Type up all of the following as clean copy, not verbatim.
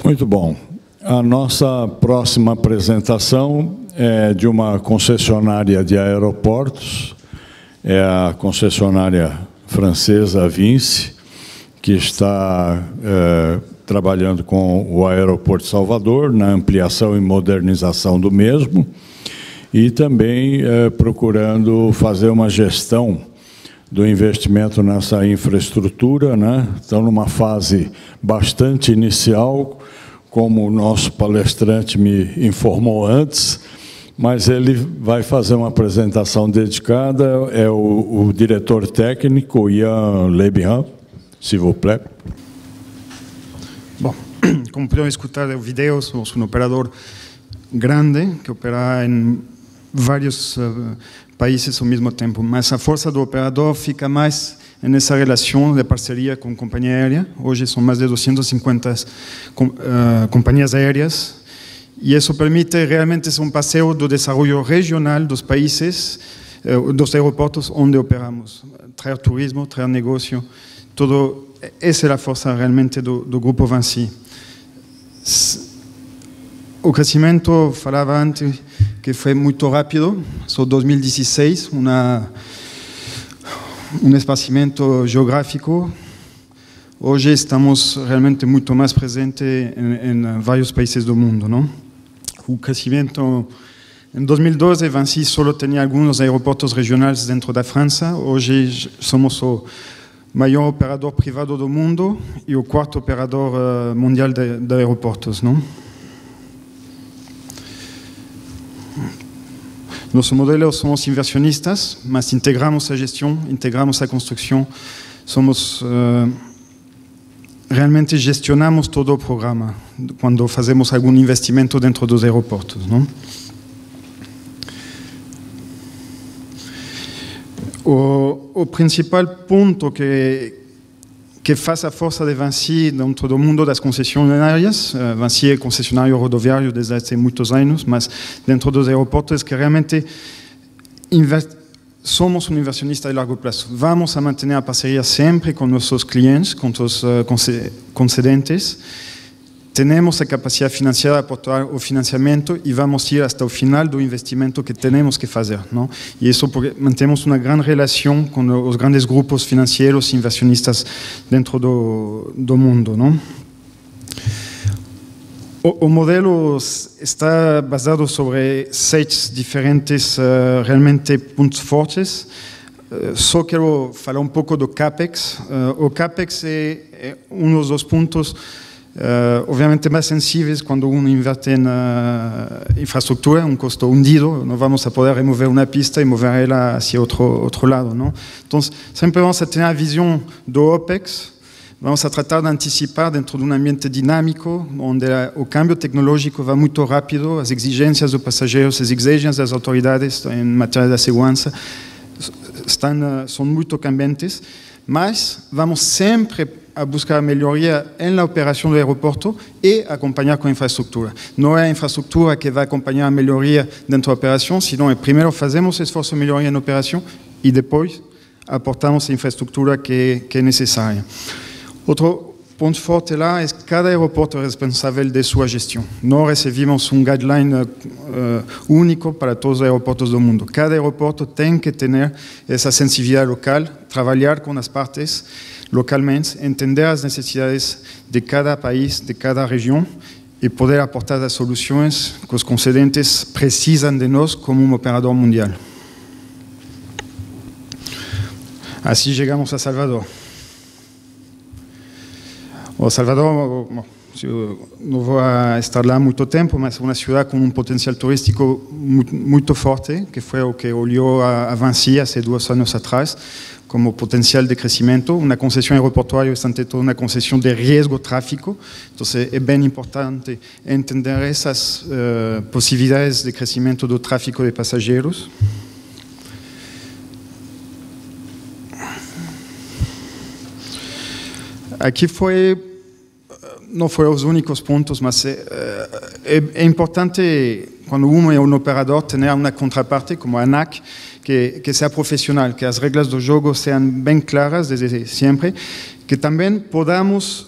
Muito bom. A nossa próxima apresentação é de uma concessionária de aeroportos, é a concessionária francesa Vinci, que está trabalhando com o Aeroporto de Salvador, na ampliação e modernização do mesmo, e também procurando fazer uma gestão do investimento nessa infraestrutura, né? Estão numa fase bastante inicial, como o nosso palestrante me informou antes, mas ele vai fazer uma apresentação dedicada, é o diretor técnico, Ian Lebihan, s'il vous plaît. Bom, como puderam escutar o vídeo, somos um operador grande, que opera em vários países ao mesmo tempo, mas a força do operador fica mais nessa relação de parceria com a companhia aérea. Hoje são mais de 250 companhias aéreas, e isso permite realmente um passeio do desenvolvimento regional dos países, dos aeroportos onde operamos. Trazer turismo, trazer negócio, tudo. Essa é a força realmente do Grupo Vinci. O crescimento, falava antes, que foi muito rápido, só 2016, espaçamento geográfico. Hoje estamos realmente muito mais presentes em vários países do mundo, não? O crescimento, em 2012, Vinci só tinha alguns aeroportos regionais dentro da França. Hoje somos o maior operador privado do mundo e o quarto operador mundial de aeroportos, não? Nosso modelo somos inversionistas, mas integramos a gestão, integramos a construção, realmente gestionamos todo o programa quando fazemos algum investimento dentro dos aeroportos, não? O principal ponto que faz a força de Vinci dentro do mundo das concessionárias, Vinci é concessionário rodoviário desde há muitos anos, mas dentro dos aeroportos que realmente somos um inversionista de largo prazo. Vamos a manter a parceria sempre com nossos clientes, com os concedentes. Temos a capacidade financeira de aportar o financiamento e vamos ir até o final do investimento que temos que fazer, não? E isso porque mantemos uma grande relação com os grandes grupos financeiros e inversionistas dentro do mundo, não? O modelo está basado sobre 6 diferentes realmente pontos fortes. Só quero falar um pouco do CAPEX. O CAPEX é um dos pontos obviamente mais sensíveis quando uno inverte na infraestrutura, um custo hundido, não vamos a poder remover uma pista e mover ela hacia outro lado, não? Então, sempre vamos a ter a visão do OPEX, vamos a tratar de antecipar dentro de um ambiente dinâmico, onde o câmbio tecnológico vai muito rápido, as exigências dos passageiros, as exigências das autoridades em matéria de segurança são muito cambiantes, mas vamos sempre a buscar melhoria na operação do aeroporto e acompanhar com a infraestrutura. Não é a infraestrutura que vai acompanhar a melhoria dentro da operação, senão primeiro fazemos esforço de melhoria na operação e depois aportamos a infraestrutura que é necessária. Outro ponto forte lá é que cada aeroporto é responsável de sua gestão. Nós recebemos guideline único para todos os aeroportos do mundo. Cada aeroporto tem que ter essa sensibilidade local, trabalhar com as partes localmente, entender as necessidades de cada país, de cada região e poder aportar as soluções que os concedentes precisam de nós como um operador mundial. Assim chegamos a Salvador. O Salvador, não vou estar lá muito tempo, mas é uma cidade com um potencial turístico muito forte, que foi o que olhou a Vinci há 2 anos atrás, como potencial de crescimento. Uma concessão aeroportuária é ante todo uma concessão de risco tráfico, então é bem importante entender essas possibilidades de crescimento do tráfico de passageiros. Aqui não foram os únicos pontos, mas é importante, quando é um operador, ter uma contraparte como a ANAC, que seja profissional, que as regras do jogo sejam bem claras desde sempre, que também podamos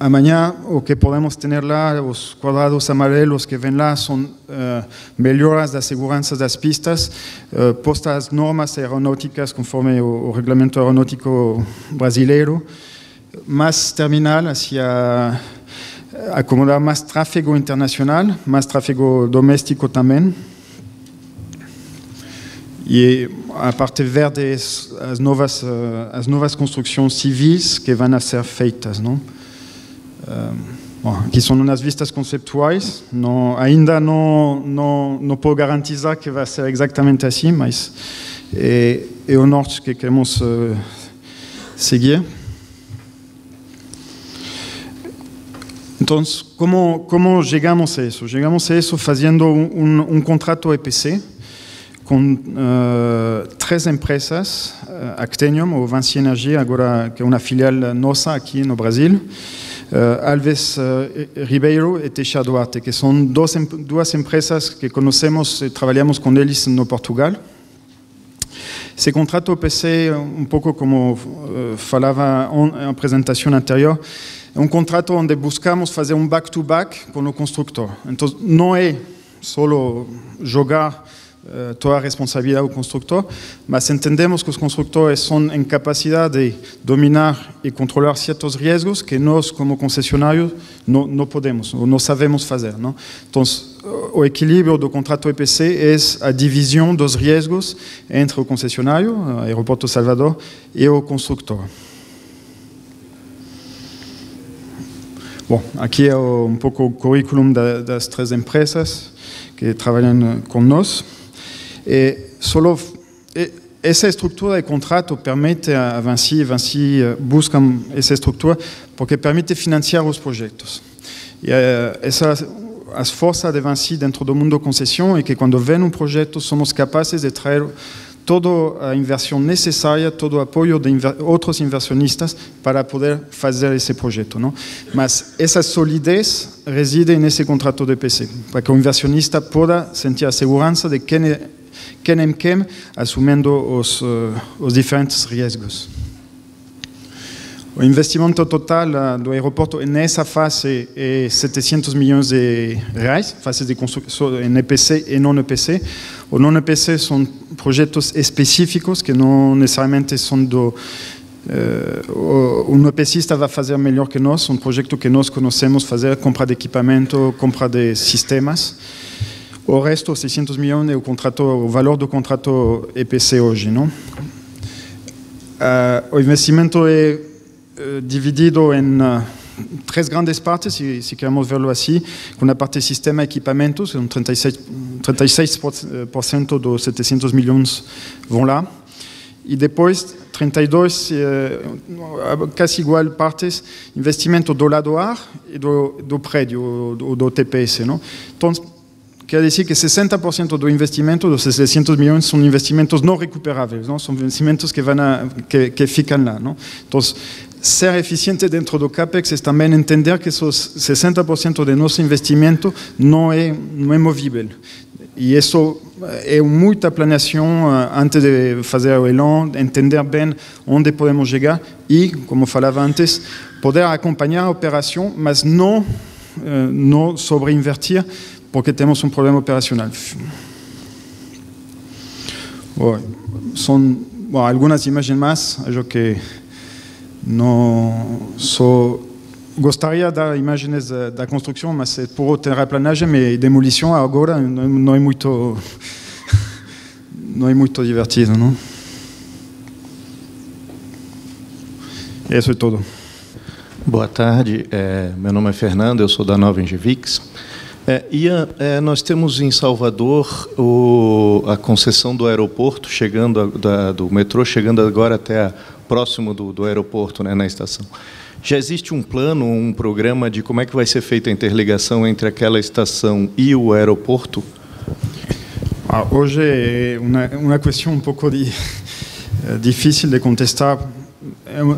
amanhã o que podemos ter lá, os quadrados amarelos que vêm lá, são melhoras da segurança das pistas, posta as normas aeronáuticas conforme o regulamento aeronáutico brasileiro, mais terminal, assim, acomodar mais tráfego internacional, mais tráfego doméstico também. E a parte verde, as novas construções civis que vão ser feitas, não? Bom, aqui são umas vistas conceptuais, ainda não posso garantizar que vai ser exatamente assim, mas é o norte que queremos seguir. Então, como chegamos a isso? Chegamos a isso fazendo um contrato EPC com 3 empresas, Actenium ou Vinci Energia, agora que é uma filial nossa aqui no Brasil, Alves Ribeiro e Teixeira Duarte, que são duas empresas que conhecemos e trabalhamos com eles no Portugal. Esse contrato EPC, um pouco como falava na apresentação anterior, é um contrato onde buscamos fazer um back-to-back com o construtor. Então, não é só jogar toda a responsabilidade do construtor, mas entendemos que os construtores são em capacidade de dominar e controlar certos riscos que nós, como concessionários, não podemos, ou não sabemos fazer. Não? Então, o equilíbrio do contrato EPC é a divisão dos riscos entre o concessionário, o Aeroporto Salvador, e o construtor. Bom, aqui é um pouco o currículo das 3 empresas que trabalham com nós. Essa estrutura de contrato permite a Vinci busca essa estrutura porque permite financiar os projetos. E as forças de Vinci dentro do mundo da concessão é que quando vem um projeto somos capazes de trazer toda a inversão necessária, todo o apoio de outros inversionistas para poder fazer esse projeto. Não? Mas essa solidez reside nesse contrato de EPC, para que o inversionista possa sentir a segurança de quem assumindo os diferentes riscos. O investimento total do aeroporto nessa fase é 700 milhões de reais, fase de construção em EPC e não EPC. O não EPC são projetos específicos que não necessariamente são do... um EPCista vai fazer melhor que nós, um projeto que nós conhecemos fazer, compra de equipamento, compra de sistemas. O resto, 600 milhões, é o valor do contrato EPC hoje. Não? O investimento é dividido em 3 grandes partes, se queremos verlo assim, com a parte sistema e equipamentos, 36% dos 700 milhões vão lá, e depois 32, quase igual partes, investimento do lado ar e do prédio, do TPS. Não? Então, quer dizer que 60% do investimento, dos 600 milhões, são investimentos não recuperáveis, não? São investimentos que ficam lá. Não? Então, ser eficiente dentro do CAPEX é também entender que esses 60% de nosso investimento não é movível. E isso é muita planeação antes de fazer o leilão, entender bem onde podemos chegar e, como falava antes, poder acompanhar a operação, mas não sobreinvertir, porque temos um problema operacional. São algumas imagens mais, acho que não só gostaria de dar imagens da construção, mas é por terraplanagem e demolição agora não é muito divertido, não? Isso é tudo. Boa tarde, meu nome é Fernando, eu sou da Nova Engevix. Ian, nós temos em Salvador a concessão do aeroporto, do metrô, chegando agora até próximo do aeroporto, né, na estação. Já existe um plano, um programa de como é que vai ser feita a interligação entre aquela estação e o aeroporto? Hoje é uma questão um pouco difícil de contestar.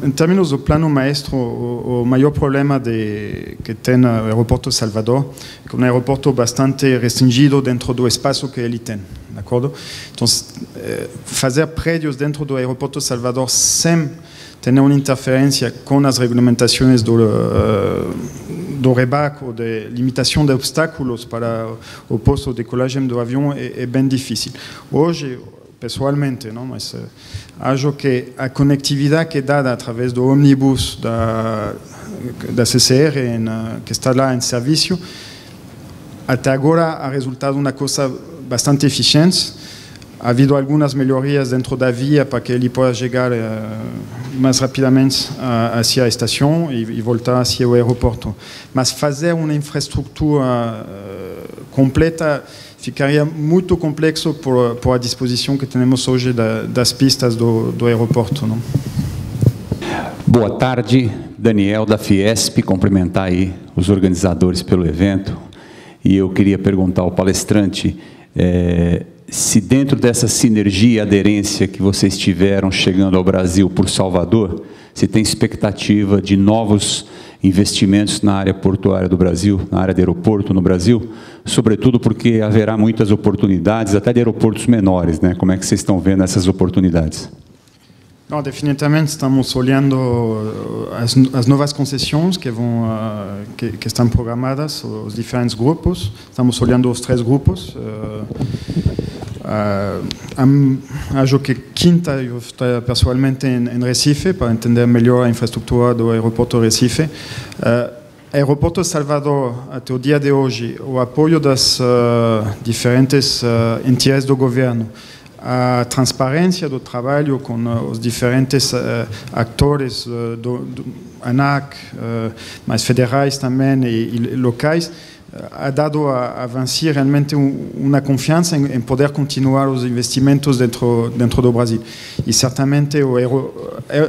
Em termos do plano maestro, o maior problema que tem o aeroporto Salvador é que é um aeroporto bastante restringido dentro do espaço que ele tem, de acordo? Então, fazer prédios dentro do aeroporto Salvador sem tem uma interferência com as regulamentações do rebaque ou de limitação de obstáculos para o posto de decolagem do avião é bem difícil. Hoje, pessoalmente, não, mas acho que a conectividade que é dada através do ônibus da CCR, que está lá em serviço, até agora ha resultado uma coisa bastante eficiente. Ha havido algumas melhorias dentro da via para que ele possa chegar mais rapidamente hacia a estação e voltar hacia o aeroporto. Mas fazer uma infraestrutura completa ficaria muito complexo por a disposição que temos hoje das pistas do aeroporto. Não? Boa tarde, Daniel da Fiesp, cumprimentar aí os organizadores pelo evento. E eu queria perguntar ao palestrante se dentro dessa sinergia e aderência que vocês tiveram chegando ao Brasil por Salvador, se tem expectativa de novos investimentos na área portuária do Brasil, na área de aeroporto no Brasil, sobretudo porque haverá muitas oportunidades, até de aeroportos menores, né? Como é que vocês estão vendo essas oportunidades? Não, definitivamente estamos olhando as novas concessões que estão programadas, os diferentes grupos. Estamos olhando os 3 grupos. Acho que quinta eu estou pessoalmente em Recife para entender melhor a infraestrutura do aeroporto de Recife. Aeroporto de Salvador, até o dia de hoje, o apoio das diferentes entidades do governo, a transparência do trabalho com os diferentes atores do ANAC, mas federais também e locais, ha dado a Vinci realmente uma confiança em poder continuar os investimentos dentro do Brasil. E certamente o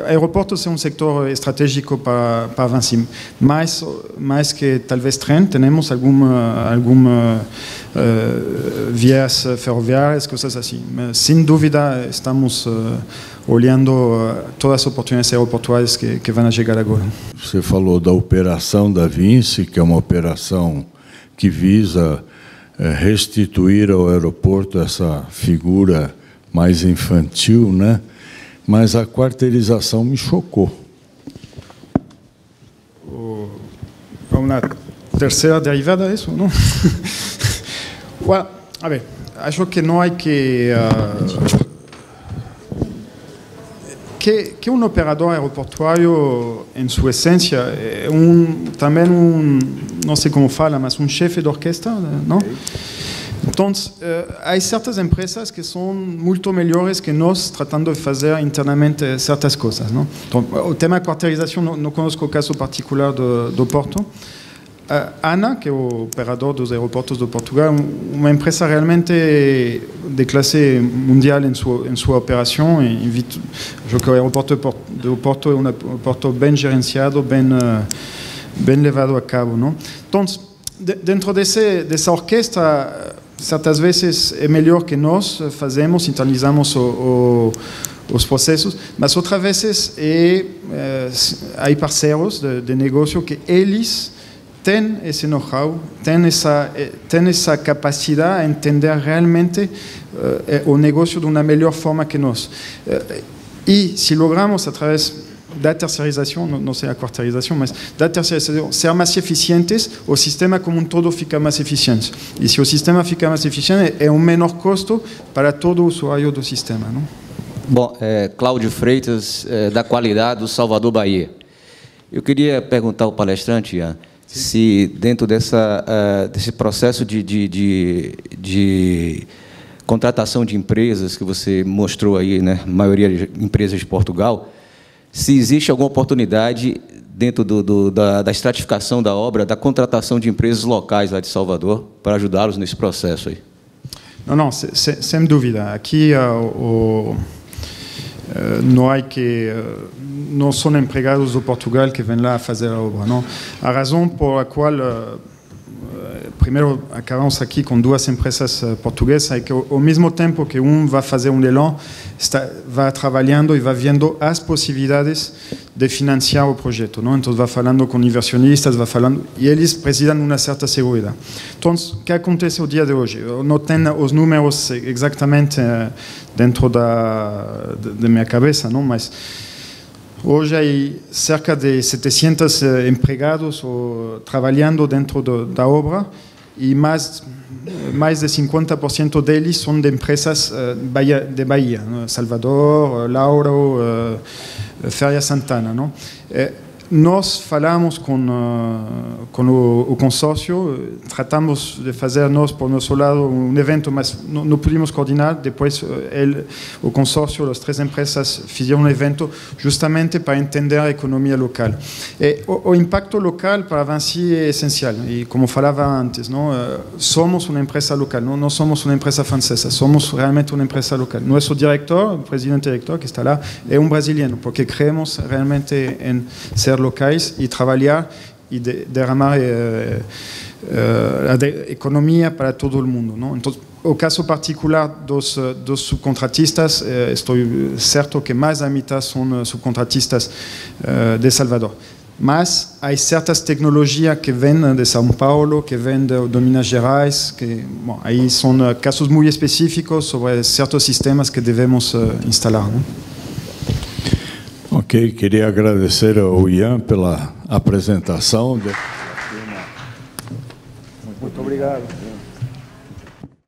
aeroporto é um setor estratégico para Vinci. Mais que talvez trem, temos alguma vias ferroviárias, coisas assim. Mas, sem dúvida, estamos olhando todas as oportunidades aeroportuárias que vão chegar agora. Você falou da operação da Vinci, que é uma operação que visa restituir ao aeroporto essa figura mais infantil, né? Mas a quarteirização me chocou. Uma terceira derivada, é isso, não? Well, a ver, acho que não há que um operador aeroportuário, em sua essência, é também não sei como fala, mas um chefe de orquestra, não? Então, há certas empresas que são muito melhores que nós tratando de fazer internamente certas coisas, não? Então, o tema da quarteirização, não conheço o caso particular do Porto. ANA, que é o operador dos aeroportos de Portugal, uma empresa realmente de classe mundial em sua operação. Acho que o aeroporto do Porto é um aeroporto bem gerenciado, bem levado a cabo, não? Então, dentro dessa orquestra, certas vezes é melhor que nós fazemos, internalizamos os processos, mas outras vezes há parceiros de negócio que eles têm esse know-how, têm essa capacidade de entender realmente o negócio de uma melhor forma que nós. E se logramos, através da terceirização, não sei a quarteirização, mas da terceirização, ser mais eficientes, o sistema como um todo fica mais eficiente. E se o sistema fica mais eficiente, é um menor custo para todo usuário do sistema, não? Bom, Cláudio Freitas, da Qualidade do Salvador, Bahia. Eu queria perguntar ao palestrante, Ian, se dentro desse processo de contratação de empresas que você mostrou aí, né, a maioria de empresas de Portugal, se existe alguma oportunidade dentro da estratificação da obra, da contratação de empresas locais lá de Salvador, para ajudá-los nesse processo aí? Não, sem dúvida. Aqui não são empregados do Portugal que vêm lá fazer a obra, não. A razão por a qual primeiro acabamos aqui com 2 empresas portuguesas é que ao mesmo tempo que vai fazer um leilão, vai trabalhando e vai vendo as possibilidades de financiar o projeto, não? Então vai falando com inversionistas, e eles precisam de uma certa segurança. Então, o que acontece o dia de hoje? Eu não tenho os números exatamente dentro da minha cabeça, não? Mas Hoje há cerca de 700 empregados trabalhando dentro da obra e mais de 50% deles são de empresas de Bahia, Salvador, Lauro, Feria Santana. Não? Nós falamos com o consórcio, tratamos de fazer nós, por nosso lado, evento, mas não pudimos coordenar. Depois, o consórcio, as 3 empresas fizeram evento justamente para entender a economia local. O impacto local para a Vinci é essencial. E como falava antes, não, somos uma empresa local, não somos uma empresa francesa, somos realmente uma empresa local. Nosso diretor, o presidente-diretor que está lá, é brasileiro, porque creemos realmente em ser locais e trabalhar e derramar a economia para todo o mundo. Não? Então, o caso particular dos subcontratistas, estou certo que mais da metade são subcontratistas de Salvador. Mas há certas tecnologias que vêm de São Paulo, que vêm de Minas Gerais, que aí são casos muito específicos sobre certos sistemas que devemos instalar. Não? Ok, queria agradecer ao Ian pela apresentação. Muito obrigado.